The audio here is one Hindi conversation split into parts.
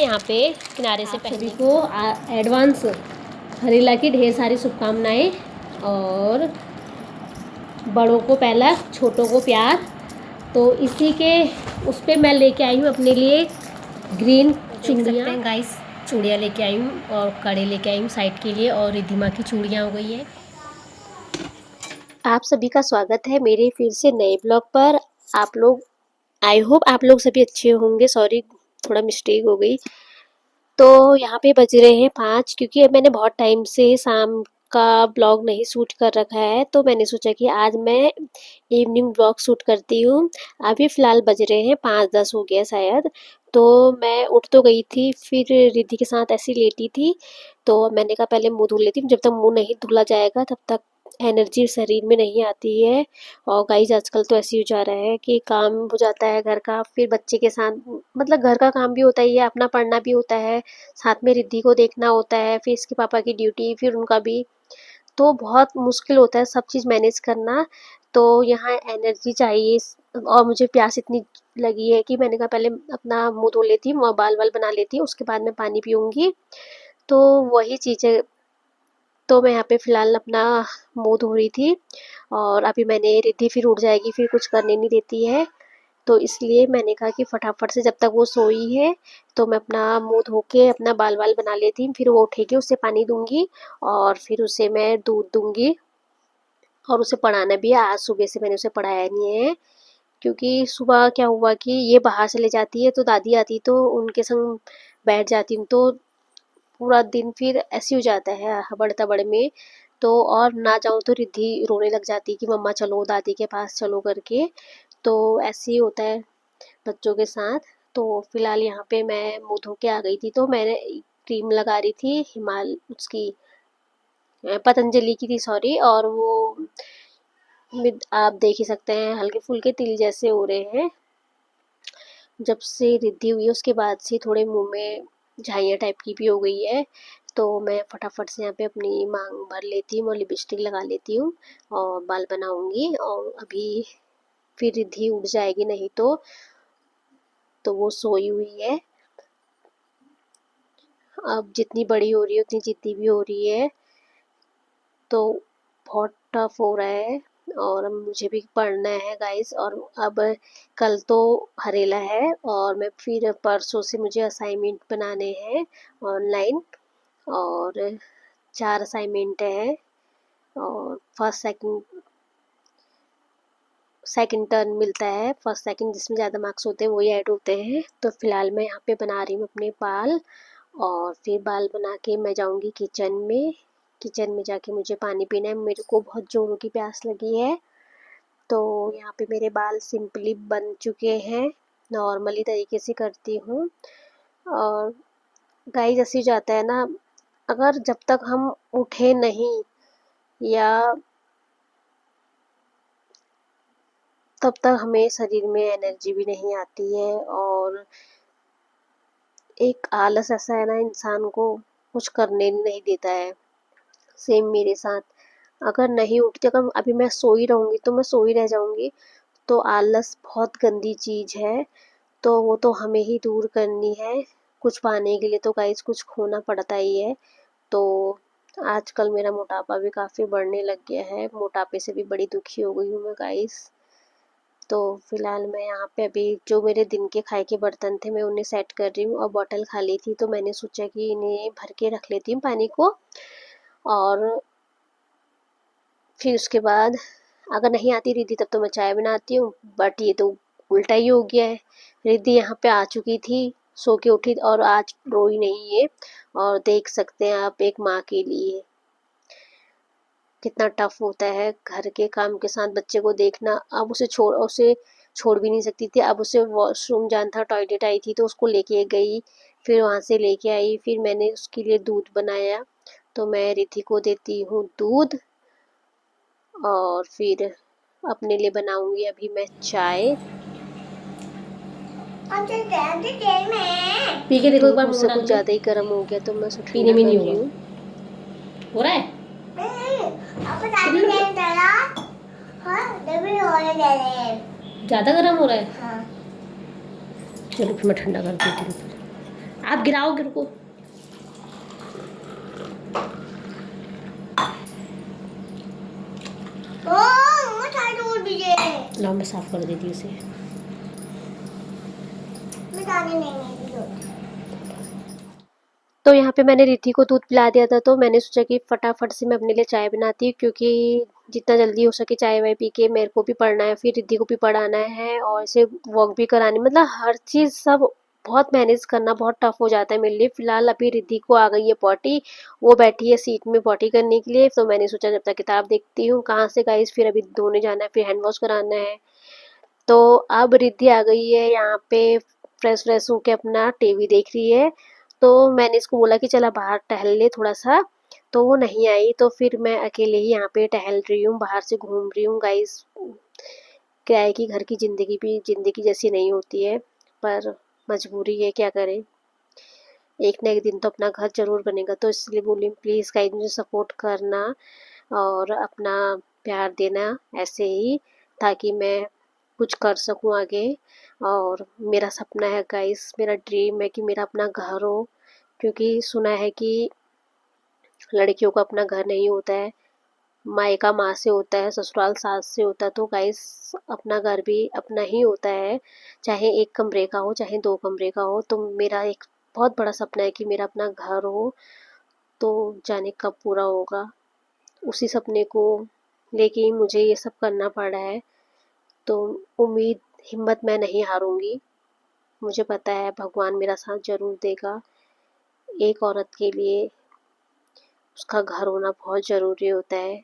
यहाँ पे किनारे से सभी को एडवांस हरेला की ढेर सारी शुभकामनाएं, और बड़ों को पहला, छोटों को प्यार। तो इसी के उस पर मैं लेके आई हूँ अपने लिए ग्रीन चूड़ियाँ। गाइस, चूड़ियाँ लेके आई हूँ और कड़े लेके आई हूँ साइड के लिए, और रिद्धिमा की चूड़ियाँ हो गई है। आप सभी का स्वागत है मेरे फिर से नए ब्लॉग पर। आप लोग, आई होप आप लोग सभी अच्छे होंगे। सॉरी, थोड़ा मिस्टेक हो गई। तो यहाँ पे बज रहे हैं 5, क्योंकि मैंने बहुत टाइम से शाम का ब्लॉग नहीं शूट कर रखा है, तो मैंने सोचा कि आज मैं इवनिंग ब्लॉग शूट करती हूँ। अभी फ़िलहाल बज रहे हैं 5:10 हो गया शायद। तो मैं उठ तो गई थी, फिर रिद्धि के साथ ऐसी लेटी थी, तो मैंने कहा पहले मुँह धुल लेती हूँ। जब तक मुँह नहीं धुला जाएगा तब तक एनर्जी शरीर में नहीं आती है। और गाइस, आजकल तो ऐसे ही हो जा रहा है कि काम हो जाता है घर का, फिर बच्चे के साथ, मतलब घर का काम भी होता ही है, अपना पढ़ना भी होता है, साथ में रिद्धि को देखना होता है, फिर इसके पापा की ड्यूटी, फिर उनका भी। तो बहुत मुश्किल होता है सब चीज़ मैनेज करना। तो यहाँ एनर्जी चाहिए, और मुझे प्यास इतनी लगी है कि मैंने कहा पहले अपना मुँह धो लेती हूँ और बाल वाल बना लेती हूँ, उसके बाद मैं पानी पीऊँगी। तो वही चीज़ें, तो मैं यहाँ पे फ़िलहाल अपना मुँह धो रही थी, और अभी मैंने रिद्धि फिर उठ जाएगी, फिर कुछ करने नहीं देती है, तो इसलिए मैंने कहा कि फटाफट से जब तक वो सोई है तो मैं अपना मुँह धो के अपना बाल वाल बना लेती हूँ। फिर वो उठेगी, उसे पानी दूँगी और फिर उसे मैं दूध दूँगी, और उसे पढ़ाना भी है। आज सुबह से मैंने उसे पढ़ाया नहीं है, क्योंकि सुबह क्या हुआ कि ये बाहर चले जाती है, तो दादी आती तो उनके संग बैठ जाती हूँ, तो पूरा दिन फिर ऐसे हो जाता है हबड़ तबड़ में। तो और ना जाऊँ तो रिद्धि रोने लग जाती है कि मम्मा चलो, दादी के पास चलो करके। तो ऐसे ही होता है बच्चों के साथ। तो फिलहाल यहाँ पे मैं मुँह धो के आ गई थी, तो मैंने क्रीम लगा रही थी उसकी पतंजलि की थी, सॉरी। और वो आप देख ही सकते हैं हल्के फुल्के तिल जैसे हो रहे हैं। जब से रिद्धि हुई है उसके बाद से थोड़े मुंह में झाइयाँ टाइप की भी हो गई है। तो मैं फटाफट से यहाँ पे अपनी मांग भर लेती हूँ और लिपस्टिक लगा लेती हूँ और बाल बनाऊंगी। और अभी फिर रिद्धि उठ जाएगी, नहीं तो वो सोई हुई है। अब जितनी बड़ी हो रही है उतनी जिद्दी भी हो रही है, तो बहुत टफ हो रहा है। और अब मुझे भी पढ़ना है गाइस। और अब कल तो हरेला है, और मैं फिर परसों से मुझे असाइनमेंट बनाने हैं ऑनलाइन, और 4 असाइनमेंट है, और सेकंड टर्न मिलता है, फर्स्ट सेकंड जिसमें ज़्यादा मार्क्स होते हैं वही ऐड होते हैं। तो फिलहाल मैं यहाँ पे बना रही हूँ अपने बाल, और फिर बाल बना के मैं जाऊँगी किचन में। किचन में जाके मुझे पानी पीना है, मेरे को बहुत ज़ोरों की प्यास लगी है। तो यहाँ पे मेरे बाल सिंपली बन चुके हैं, नॉर्मली तरीके से करती हूँ। और गाइस, ऐसे ही जाता है ना, अगर जब तक हम उठे नहीं, या तब तक हमें शरीर में एनर्जी भी नहीं आती है, और एक आलस ऐसा है ना इंसान को कुछ करने नहीं देता है। सेम मेरे साथ, अगर नहीं उठती, अगर अभी मैं सोई रहूँगी तो मैं सोई रह जाऊँगी। तो आलस बहुत गंदी चीज़ है, तो वो तो हमें ही दूर करनी है। कुछ पाने के लिए तो गाइस कुछ खोना पड़ता ही है। तो आजकल मेरा मोटापा भी काफ़ी बढ़ने लग गया है, मोटापे से भी बड़ी दुखी हो गई हूँ मैं गाइस। तो फिलहाल मैं यहाँ पे अभी जो मेरे दिन के खाए के बर्तन थे मैं उन्हें सेट कर रही हूँ, और बॉटल खाली थी तो मैंने सोचा कि इन्हें भर के रख लेती हूँ पानी को। और फिर उसके बाद अगर नहीं आती रिद्धि तब तो मैं चाय बनाती हूँ, बट ये तो उल्टा ही हो गया है। रिद्धि यहाँ पे आ चुकी थी, सो के उठी, और आज रोई नहीं है। और देख सकते हैं आप एक माँ के लिए कितना टफ होता है घर के काम के साथ बच्चे को देखना। अब उसे छोड़ भी नहीं सकती थी। अब उसे वॉशरूम जाना था, टॉयलेट आई थी तो उसको लेके गई, फिर वहाँ से लेके आई, फिर मैंने उसके लिए दूध बनाया। तो मैं रिद्धि को देती हूँ दूध, और फिर अपने लिए बनाऊंगी अभी मैं चाय। पी के देखो एक बार, मुझसे कुछ ज़्यादा ही गर्म हो गया तो मैं उसे ठंडा कर रही हूँ। हो रहा है ज़्यादा गर्म हो रहा है। हाँ। चलो फिर मैं ठंडा कर देती हूँ। आप गिराओगे, रुको। लो मैं साफ कर देती हूँ उसे। तो यहाँ पे मैंने रिद्धि को दूध पिला दिया था, तो मैंने सोचा कि फटाफट से मैं अपने लिए चाय बनाती हूँ, क्योंकि जितना जल्दी हो सके चाय वाय पी के मेरे को भी पढ़ना है, फिर रिद्धि को भी पढ़ाना है और इसे वॉक भी करानी, मतलब हर चीज़ सब बहुत मैनेज करना बहुत टफ हो जाता है मेरे लिए। फिलहाल अभी रिद्धि को आ गई है पॉटी, वो बैठी है सीट में पॉटी करने के लिए, तो मैंने सोचा जब तक किताब देखती हूँ। कहाँ से गाइस, फिर अभी धोने जाना है, फिर हैंड वॉश कराना है। तो अब रिद्धि आ गई है यहाँ पे, फ्रेश होके अपना टीवी देख रही है। तो मैंने इसको बोला कि चला बाहर टहल ले थोड़ा सा, तो वो नहीं आई, तो फिर मैं अकेले ही यहाँ पे टहल रही हूँ, बाहर से घूम रही हूँ गाइस। क्या है कि घर की ज़िंदगी भी ज़िंदगी जैसी नहीं होती है, पर मजबूरी है, क्या करें। एक ना एक दिन तो अपना घर ज़रूर बनेगा, तो इसलिए बोली प्लीज़ गाइस मुझे सपोर्ट करना और अपना प्यार देना ऐसे ही, ताकि मैं कुछ कर सकूं आगे। और मेरा सपना है गाइस, मेरा ड्रीम है कि मेरा अपना घर हो, क्योंकि सुना है कि लड़कियों का अपना घर नहीं होता है, मायका माँ से होता है, ससुराल सास से होता है। तो गाइस अपना घर भी अपना ही होता है, चाहे एक कमरे का हो चाहे 2 कमरे का हो। तो मेरा एक बहुत बड़ा सपना है कि मेरा अपना घर हो, तो जाने कब पूरा होगा। उसी सपने को लेके ही मुझे ये सब करना पड़ा है। तो उम्मीद हिम्मत मैं नहीं हारूंगी, मुझे पता है भगवान मेरा साथ ज़रूर देगा। एक औरत के लिए उसका घर होना बहुत ज़रूरी होता है।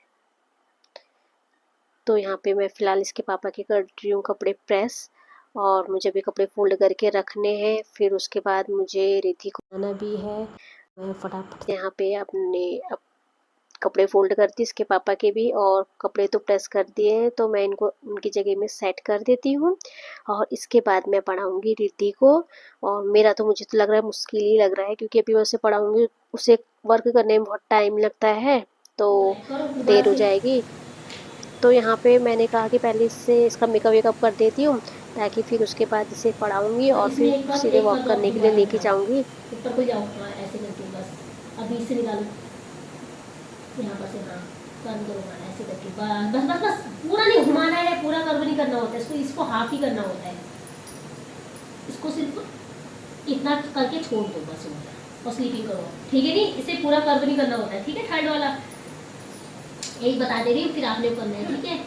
तो यहाँ पे मैं फ़िलहाल इसके पापा के कर रही हूँ कपड़े प्रेस, और मुझे भी कपड़े फोल्ड करके रखने हैं। फिर उसके बाद मुझे रिद्धि को आना भी है। मैं फटाफट से यहाँ पे अपने कपड़े फोल्ड करती इसके पापा के भी, और कपड़े तो प्रेस कर दिए हैं, तो मैं इनको उनकी जगह में सेट कर देती हूँ। और इसके बाद मैं पढ़ाऊँगी रिद्धि को। और मेरा तो मुझे तो लग रहा है मुश्किल ही लग रहा है, क्योंकि अभी मैं उसे पढ़ाऊँगी, उसे वर्क करने में बहुत टाइम लगता है, तो देर हो जाएगी। तो यहाँ पे मैंने कहा कि पहले इससे इसका मेकअप वेकअप कर देती हूँ, ताकि फिर उसके बाद इसे पढ़ाऊँगी और फिर सीधे वॉक करने के लिए लेके जाऊँगी। ऊपर को जाओ, हाँ ऐसे करके बस अभी इससे निकालो यहाँ पर से, हाँ कर्व करो, हाँ ऐसे करके बस बस बस बस, पूरा नहीं घुमाना है, पूरा कर्व नहीं करना होता है इसको, इसको हाफ ही करना होता है, इसको सिर्फ इतना करके छोड़ दो बस और स्लीपिंग करो, ठीक है। नहीं इसे पूरा कर्व नहीं करना होता है, ठीक है। थर्ड वाला एक बता दे रही हूँ, फिर आपने करना है, ठीक है।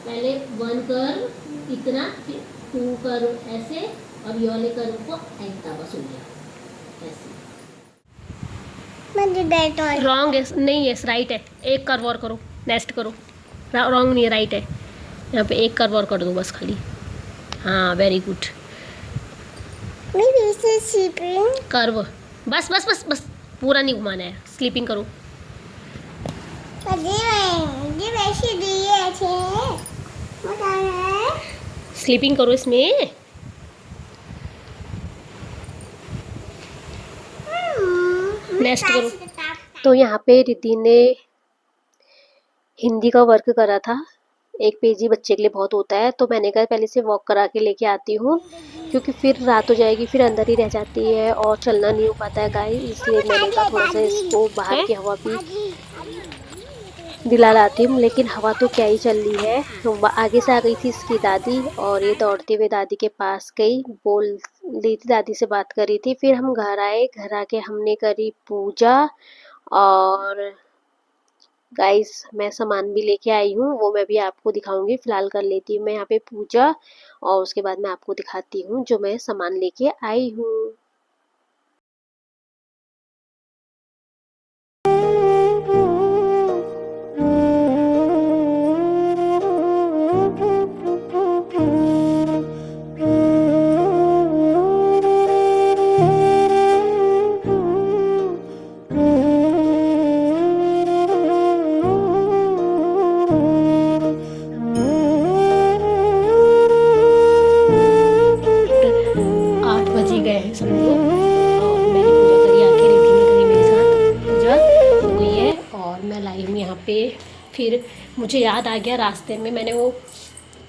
पहले 1 कर्व इतना, फिर 2 कर्व ऐसे, और ये वाले कर्व को ऐसा बस हो गया ऐसे। रॉन्ग है, नहीं है, राइट है। एक कर्व और करो, नेक्स्ट करो। रॉन्ग नहीं है, राइट है। यहाँ पे एक कर्व और कर दो बस खाली, हाँ वेरी गुड। कर्व बस बस बस बस, पूरा नहीं घुमाना है, स्लीपिंग करो। स्लीपिंग करो इसमें। नेक्स्ट करो। तो यहाँ पे रिद्धि ने हिंदी का वर्क करा था, एक पेज ही बच्चे के लिए बहुत होता है, तो मैंने कहा पहले से वॉक करा के लेके आती हूँ, क्योंकि फिर रात हो जाएगी, फिर अंदर ही रह जाती है और चलना नहीं हो पाता है गाइस। इसलिए मैंने कहा थोड़ा सा इसको बाहर की हवा भी दिला लाती हूँ। लेकिन हवा तो क्या ही चल रही है, तो आगे से आ गई थी इसकी दादी, और ये दौड़ते हुए दादी के पास गई, बोल रही थी, दादी से बात कर रही थी। फिर हम घर आए, घर आके हमने करी पूजा, और गाइस मैं सामान भी लेके आई हूँ, वो मैं भी आपको दिखाऊंगी। फिलहाल कर लेती हूँ मैं यहाँ पे पूजा, और उसके बाद मैं आपको दिखाती हूँ जो मैं सामान लेके आई हूँ। पे फिर मुझे याद आ गया, रास्ते में मैंने वो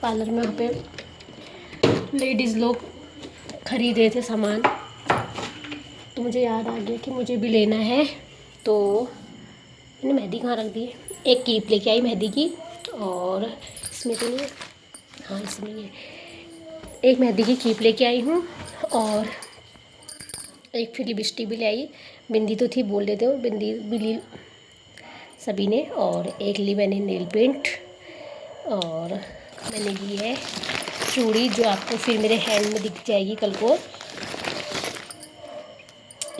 पार्लर में वहाँ पे लेडीज़ लोग खरीद रहे थे सामान, तो मुझे याद आ गया कि मुझे भी लेना है, तो मैंने मेहंदी कहाँ रख दी। एक कीप लेके आई मेहंदी की, और इसमें तो नहीं है, हाँ इसमें है। एक मेहंदी की कीप लेके आई हूँ, और एक फिर लिपस्टिक भी ले आई। बिंदी तो थी, बोल देते हो, बिंदी भी ली सभी ने। और एक ली मैंने नेल पेंट, और मैंने ली है चूड़ी, जो आपको फिर मेरे हैंड में दिख जाएगी कल को।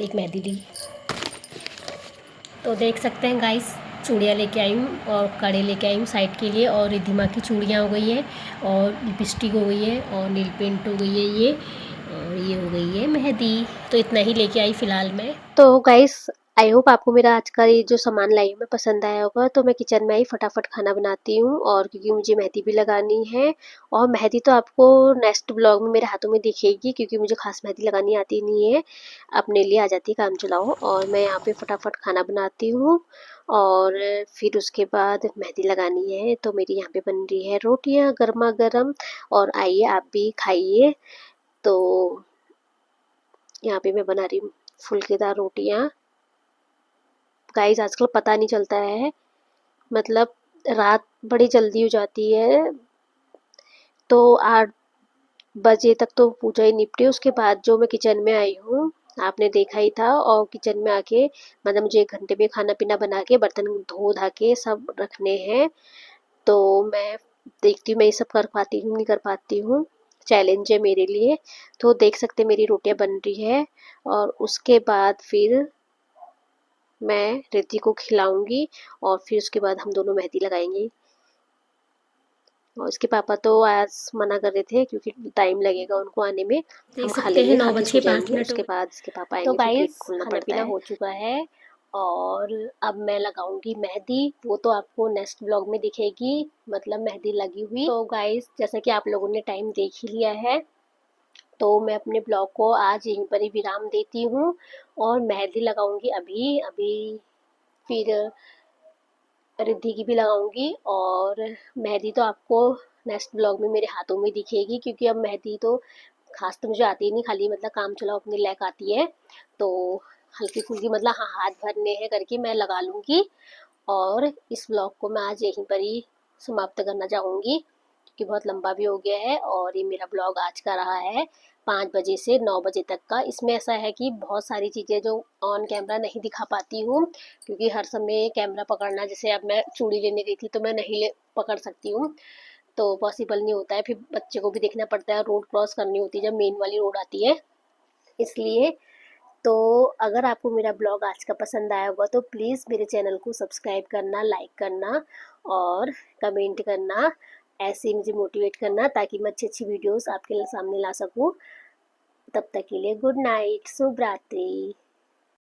एक मेहंदी ली, तो देख सकते हैं गाइस, चूड़ियाँ लेके आई हूँ और कड़े लेके आई हूँ साइड के लिए, और रिद्धिमा की चूड़ियाँ हो गई है, और लिपस्टिक हो गई है, और नील पेंट हो गई है ये, और ये हो गई है मेहंदी। तो इतना ही लेके आई फ़िलहाल मैं। तो गाइस, आई होप आपको मेरा आज का ये जो सामान लाई हूँ मैं पसंद आया होगा। तो मैं किचन में आई फटाफट खाना बनाती हूँ, और क्योंकि मुझे मेहंदी भी लगानी है, और मेहंदी तो आपको नेक्स्ट ब्लॉग में मेरे हाथों में दिखेगी, क्योंकि मुझे खास मेहंदी लगानी आती नहीं है, अपने लिए आ जाती है काम चलाओ। और मैं यहाँ पे फटाफट खाना बनाती हूँ, और फिर उसके बाद मेहंदी लगानी है। तो मेरी यहाँ पे बन रही है रोटियाँ गर्मा गर्म, और आइए आप भी खाइए। तो यहाँ पे मैं बना रही हूँ फुल्केदार रोटियाँ। गाइस, आजकल पता नहीं चलता है, मतलब रात बड़ी जल्दी हो जाती है। तो 8 बजे तक तो पूजा ही निपटी, उसके बाद जो मैं किचन में आई हूँ आपने देखा ही था। और किचन में आके मतलब मुझे 1 घंटे में खाना पीना बना के बर्तन धो धा के सब रखने हैं। तो मैं देखती हूँ मैं ये सब कर पाती हूँ नहीं कर पाती हूँ, चैलेंज है मेरे लिए। तो देख सकते हैं मेरी रोटियां बन रही है, और उसके बाद फिर मैं रिद्धि को खिलाऊंगी, और फिर उसके बाद हम दोनों मेहंदी लगाएंगे। और उसके पापा तो आज मना कर रहे थे, क्योंकि टाइम लगेगा उनको आने में। हम खा लेंगे, खा के सो जाएंगे, उसके बाद इसके पापा आएंगे, फिर गेट खोलना पड़ता है। हो चुका है, और अब मैं लगाऊंगी मेहंदी, वो तो आपको नेक्स्ट ब्लॉग में दिखेगी, मतलब मेहंदी लगी हुई। तो गाइस, जैसा कि आप लोगों ने टाइम देख ही लिया है, तो मैं अपने ब्लॉग को आज यहीं पर ही विराम देती हूँ, और मेहंदी लगाऊंगी अभी अभी, फिर रिद्धि की भी लगाऊंगी। और मेहंदी तो आपको नेक्स्ट ब्लॉग में मेरे हाथों में दिखेगी, क्योंकि अब मेहंदी तो खास तो मुझे आती ही नहीं, खाली मतलब काम चलाओ अपने लायक आती है। तो हल्की फुल्की मतलब हाँ हाथ भरने हैं करके मैं लगा लूँगी। और इस ब्लॉग को मैं आज यहीं पर ही समाप्त करना चाहूँगी, क्योंकि बहुत लंबा भी हो गया है। और ये मेरा ब्लॉग आज का रहा है 5 बजे से 9 बजे तक का। इसमें ऐसा है कि बहुत सारी चीज़ें जो ऑन कैमरा नहीं दिखा पाती हूँ, क्योंकि हर समय कैमरा पकड़ना, जैसे अब मैं चूड़ी लेने गई थी तो मैं नहीं पकड़ सकती हूँ, तो पॉसिबल नहीं होता है। फिर बच्चे को भी देखना पड़ता है, रोड क्रॉस करनी होती है जब मेन वाली रोड आती है, इसलिए। तो अगर आपको मेरा ब्लॉग आज का पसंद आया होगा तो प्लीज़ मेरे चैनल को सब्सक्राइब करना, लाइक करना, और कमेंट करना, ऐसे ही मुझे मोटिवेट करना, ताकि मैं अच्छी अच्छी वीडियोस आपके सामने ला सकूं। तब तक के लिए गुड नाइट, शुभ रात्रि।